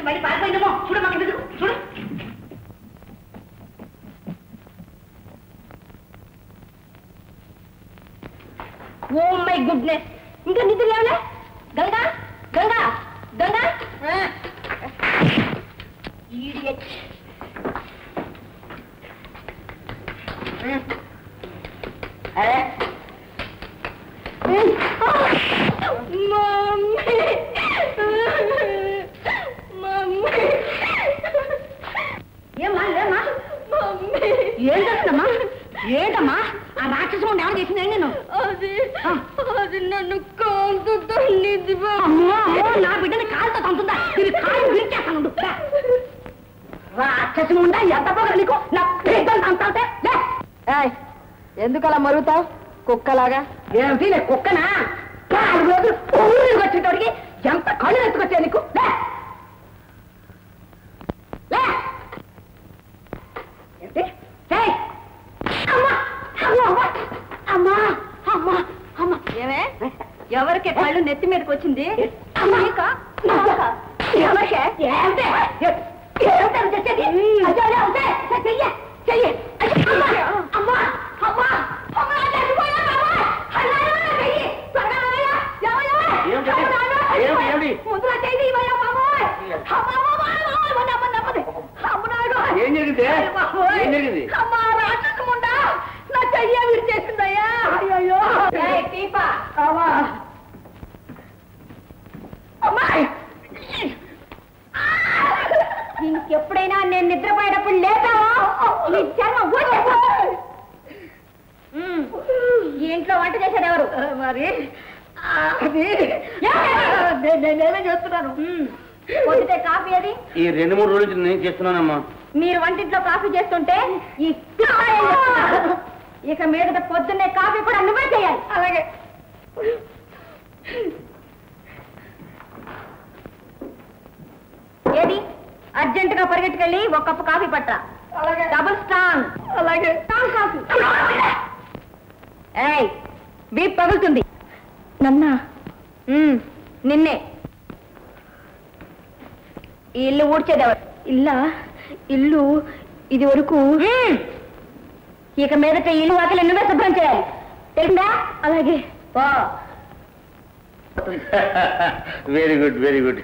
చూసి బయట పారిపోయిందేమో. చూడు మాకు ఎదురు చూడు. ఓ మై గుడ్నెస్, ఇంకా నిద్ర లేవలే? గంగా గంగా గంగా ఈడియట్. అరే మమ్మీ మమ్మీ ఏమా లేమా? మమ్మీ ఏం చేస్తున్నా? ఏంటమ్మా ఆ రాక్షసం ఉండి ఎవరు చేసింది? నేను అది అది నన్ను కాలుతో తల్లిది. నా బిడ్డని కాలుతో తంతుందా? ఇది కాలు విరిచేస్తాను. రాక్షసం ఉండా ఎంత పోగల నీకు? నా బిడ్డలు తంతాతే. ఎందుకలా మరుగుతావు కుక్కలాగా? ఏమిటి నేను కుక్కనా? 4 రోజులు ఊరికి వచ్చేటోడికి ఎంత కళ్ళు ఎత్తుకొచ్చా నీకు? ఏంటి? ఏమే ఎవరికి కళ్ళు నెత్తి మీదకి వచ్చింది? ఏం జరిగింది? ఏం జరిగింది? అమ్మా రాక్షసముండా నా చెయ్య విరిచేసిందయ్యా. అయ్యో దీపా అమ్మాయి, ఇంకెప్పుడైనా నేను నిద్రపోయేటప్పుడు లేతావా నీ జన్మ. ఈ ఇంట్లో వంట చేశారు ఎవరు? మరి నేనేమే చేస్తున్నాను. పొద్దుటే కాఫీ అది ఈ 2-3 రోజుల నుంచి నేను చేస్తున్నానమ్మా. మీరు వంటింట్లో కాఫీ చేస్తుంటే ఈ ఇక మీదట పొద్దున్నే కాఫీ కూడా నువ్వే చేయాలి. అలాగే. ఏది అర్జెంటుగా పరిగెట్టుకెళ్ళి 1 కప్పు కాఫీ పట్టరా. అలాగే. Double strong. అలాగే. Strong coffee. ఏయ్ వీప్ పగులుతుంది. నన్నా? నిన్నే. ఈ ఇల్లు ఊడ్చేదేవారు? ఇల్లు ఇది వరకు. ఇక మీదట ఇల్లు వాకిలి నువ్వే శుభ్రం చేయాలి, తెలిసిందా? అలాగే. Very good very good.